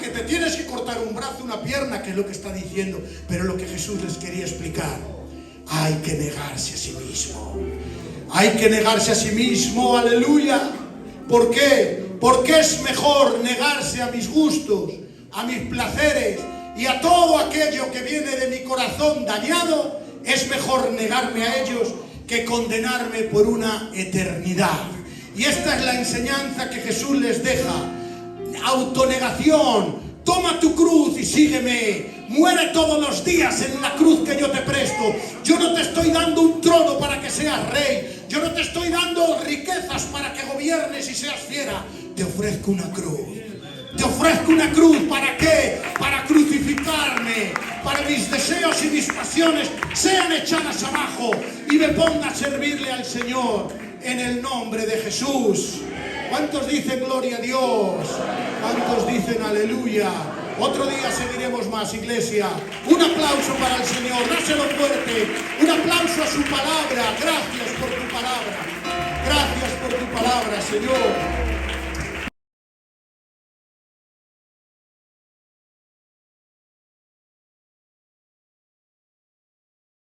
Que te tienes que cortar un brazo, una pierna, que es lo que está diciendo. Pero lo que Jesús les quería explicar, hay que negarse a sí mismo. Hay que negarse a sí mismo, aleluya. ¿Por qué? Porque es mejor negarse a mis gustos, a mis placeres y a todo aquello que viene de mi corazón dañado. Es mejor negarme a ellos que condenarme por una eternidad. Y esta es la enseñanza que Jesús les deja. Autonegación. Toma tu cruz y sígueme. Muere todos los días en la cruz que yo te presto. Yo no te estoy dando un trono para que seas rey. Yo no te estoy dando riquezas para que gobiernes y seas fiera. Te ofrezco una cruz. Te ofrezco una cruz. ¿Para qué? Para crucificarme. Para mis deseos y mis pasiones sean echadas abajo y me ponga a servirle al Señor en el nombre de Jesús. ¿Cuántos dicen gloria a Dios? ¿Cuántos dicen aleluya? Otro día seguiremos más, iglesia. Un aplauso para el Señor, dáselo fuerte. Un aplauso a su palabra. Gracias por tu palabra. Gracias por tu palabra, Señor.